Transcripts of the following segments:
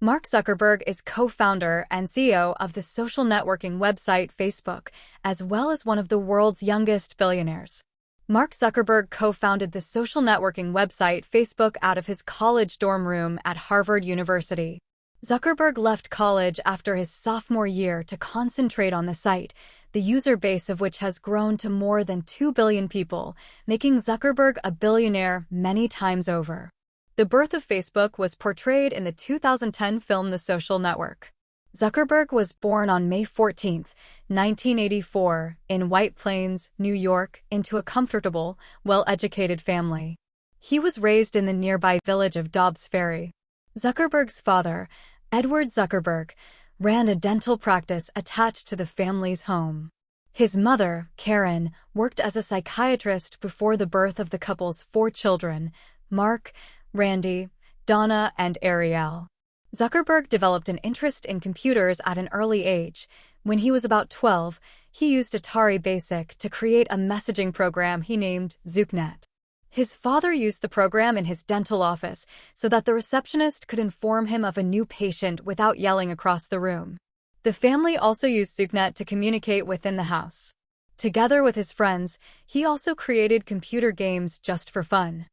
Mark Zuckerberg is co-founder and CEO of the social networking website Facebook, as well as one of the world's youngest billionaires. Mark Zuckerberg co-founded the social networking website Facebook out of his college dorm room at Harvard University. Zuckerberg left college after his sophomore year to concentrate on the site, the user base of which has grown to more than 2 billion people, making Zuckerberg a billionaire many times over. The birth of Facebook was portrayed in the 2010 film The Social Network. Zuckerberg was born on May 14, 1984, in White Plains, New York, into a comfortable, well-educated family. He was raised in the nearby village of Dobbs Ferry. Zuckerberg's father, Edward Zuckerberg, ran a dental practice attached to the family's home. His mother, Karen, worked as a psychiatrist before the birth of the couple's 4 children, Mark, Randy, Donna, and Ariel. Zuckerberg developed an interest in computers at an early age. When he was about 12, he used Atari Basic to create a messaging program he named ZuckNet. His father used the program in his dental office so that the receptionist could inform him of a new patient without yelling across the room. The family also used ZuckNet to communicate within the house. Together with his friends, he also created computer games just for fun.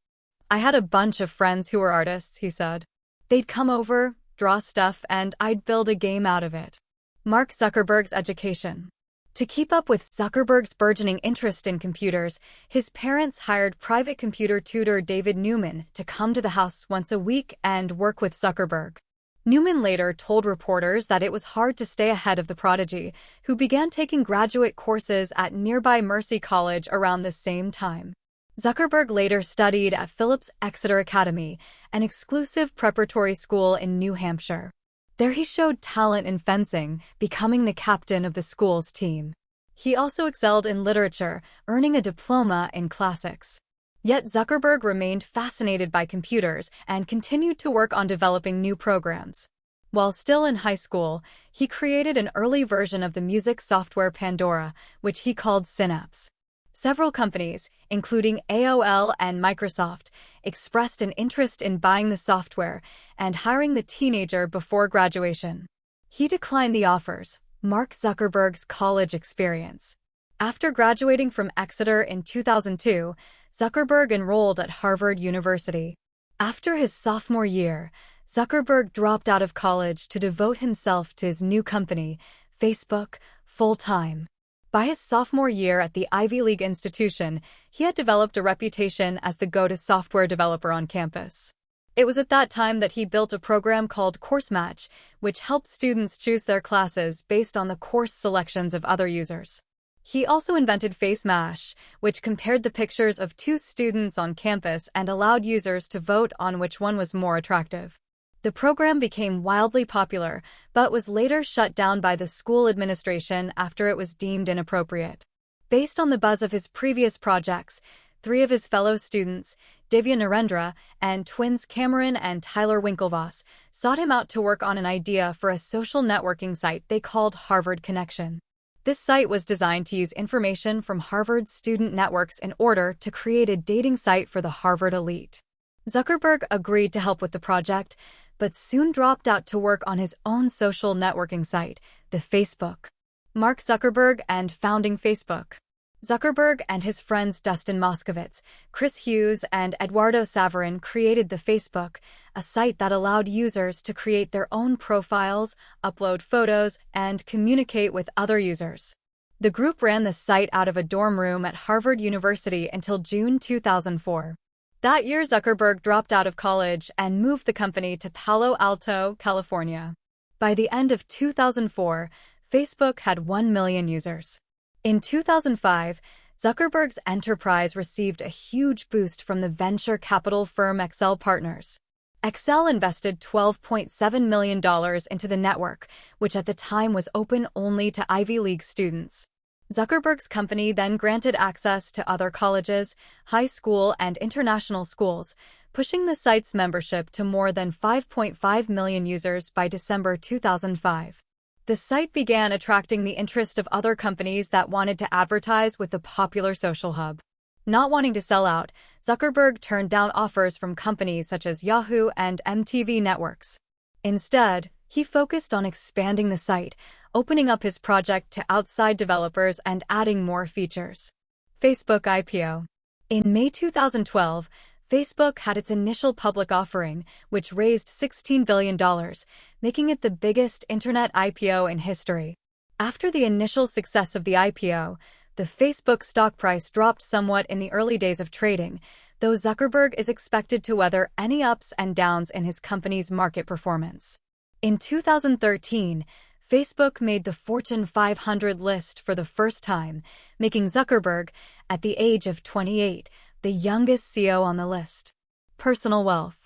"I had a bunch of friends who were artists," he said. "They'd come over, draw stuff, and I'd build a game out of it." Mark Zuckerberg's education. To keep up with Zuckerberg's burgeoning interest in computers, his parents hired private computer tutor David Newman to come to the house once a week and work with Zuckerberg. Newman later told reporters that it was hard to stay ahead of the prodigy, who began taking graduate courses at nearby Mercy College around the same time. Zuckerberg later studied at Phillips Exeter Academy, an exclusive preparatory school in New Hampshire. There he showed talent in fencing, becoming the captain of the school's team. He also excelled in literature, earning a diploma in classics. Yet Zuckerberg remained fascinated by computers and continued to work on developing new programs. While still in high school, he created an early version of the music software Pandora, which he called Synapse. Several companies, including AOL and Microsoft, expressed an interest in buying the software and hiring the teenager before graduation. He declined the offers. Mark Zuckerberg's college experience. After graduating from Exeter in 2002, Zuckerberg enrolled at Harvard University. After his sophomore year, Zuckerberg dropped out of college to devote himself to his new company, Facebook, full-time. By his sophomore year at the Ivy League institution, he had developed a reputation as the go-to software developer on campus. It was at that time that he built a program called Course Match, which helped students choose their classes based on the course selections of other users. He also invented Face Mash, which compared the pictures of 2 students on campus and allowed users to vote on which one was more attractive. The program became wildly popular, but was later shut down by the school administration after it was deemed inappropriate. Based on the buzz of his previous projects, 3 of his fellow students, Divya Narendra, and twins Cameron and Tyler Winklevoss, sought him out to work on an idea for a social networking site they called Harvard Connection. This site was designed to use information from Harvard's student networks in order to create a dating site for the Harvard elite. Zuckerberg agreed to help with the project, but soon dropped out to work on his own social networking site, the Facebook. Mark Zuckerberg and founding Facebook. Zuckerberg and his friends Dustin Moskovitz, Chris Hughes, and Eduardo Saverin created the Facebook, a site that allowed users to create their own profiles, upload photos, and communicate with other users. The group ran the site out of a dorm room at Harvard University until June 2004. That year, Zuckerberg dropped out of college and moved the company to Palo Alto, California. By the end of 2004, Facebook had 1 million users. In 2005, Zuckerberg's enterprise received a huge boost from the venture capital firm Excel Partners. Excel invested $12.7 million into the network, which at the time was open only to Ivy League students. Zuckerberg's company then granted access to other colleges, high school, and international schools, pushing the site's membership to more than 5.5 million users by December 2005. The site began attracting the interest of other companies that wanted to advertise with the popular social hub. Not wanting to sell out, Zuckerberg turned down offers from companies such as Yahoo and MTV Networks. Instead, he focused on expanding the site, opening up his project to outside developers and adding more features. Facebook IPO. In May 2012, Facebook had its initial public offering, which raised $16 billion, making it the biggest internet IPO in history. After the initial success of the IPO, the Facebook stock price dropped somewhat in the early days of trading, though Zuckerberg is expected to weather any ups and downs in his company's market performance. In 2013, Facebook made the Fortune 500 list for the first time, making Zuckerberg, at the age of 28, the youngest CEO on the list. Personal wealth.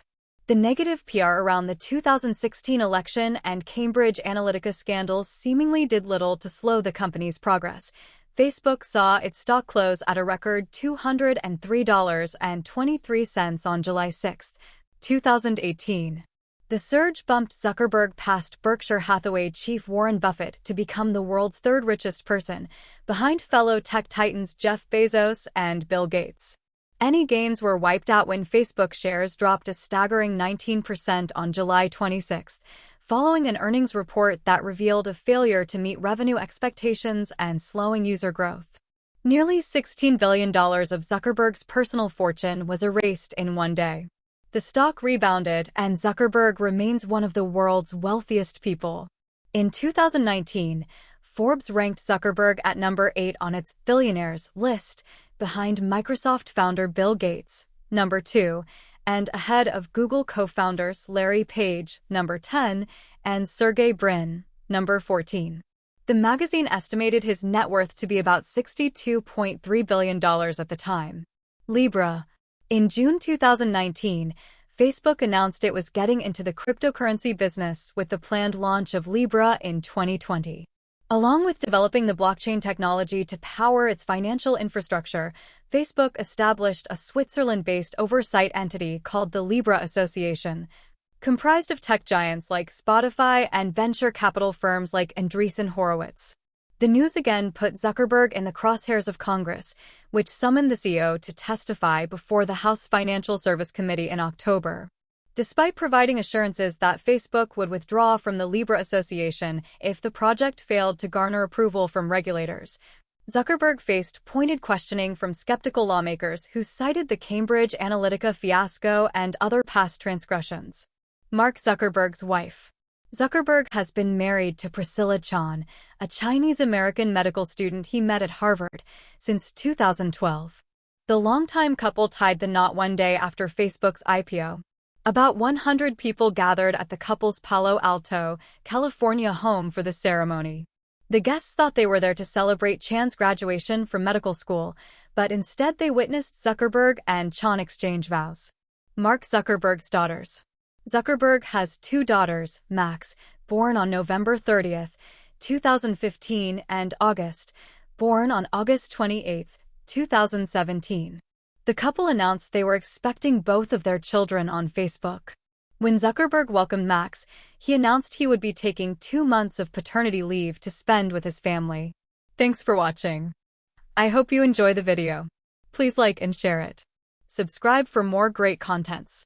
The negative PR around the 2016 election and Cambridge Analytica scandals seemingly did little to slow the company's progress. Facebook saw its stock close at a record $203.23 on July 6, 2018. The surge bumped Zuckerberg past Berkshire Hathaway chief Warren Buffett to become the world's third richest person, behind fellow tech titans Jeff Bezos and Bill Gates. Any gains were wiped out when Facebook shares dropped a staggering 19% on July 26, following an earnings report that revealed a failure to meet revenue expectations and slowing user growth. Nearly $16 billion of Zuckerberg's personal fortune was erased in one day. The stock rebounded, and Zuckerberg remains one of the world's wealthiest people. In 2019, Forbes ranked Zuckerberg at number 8 on its billionaires list, behind Microsoft founder Bill Gates, number 2, and ahead of Google co-founders Larry Page, number 10, and Sergey Brin, number 14. The magazine estimated his net worth to be about $62.3 billion at the time. Libra. In June 2019, Facebook announced it was getting into the cryptocurrency business with the planned launch of Libra in 2020. Along with developing the blockchain technology to power its financial infrastructure, Facebook established a Switzerland-based oversight entity called the Libra Association, comprised of tech giants like Spotify and venture capital firms like Andreessen Horowitz. The news again put Zuckerberg in the crosshairs of Congress, which summoned the CEO to testify before the House Financial Service Committee in October. Despite providing assurances that Facebook would withdraw from the Libra Association if the project failed to garner approval from regulators, Zuckerberg faced pointed questioning from skeptical lawmakers who cited the Cambridge Analytica fiasco and other past transgressions. Mark Zuckerberg's wife. Zuckerberg has been married to Priscilla Chan, a Chinese-American medical student he met at Harvard, since 2012. The longtime couple tied the knot one day after Facebook's IPO. About 100 people gathered at the couple's Palo Alto, California home for the ceremony. The guests thought they were there to celebrate Chan's graduation from medical school, but instead they witnessed Zuckerberg and Chan exchange vows. Mark Zuckerberg's daughters. Zuckerberg has 2 daughters, Max, born on November 30, 2015, and August, born on August 28, 2017. The couple announced they were expecting both of their children on Facebook. When Zuckerberg welcomed Max, he announced he would be taking 2 months of paternity leave to spend with his family. Thanks for watching. I hope you enjoy the video. Please like and share it. Subscribe for more great contents.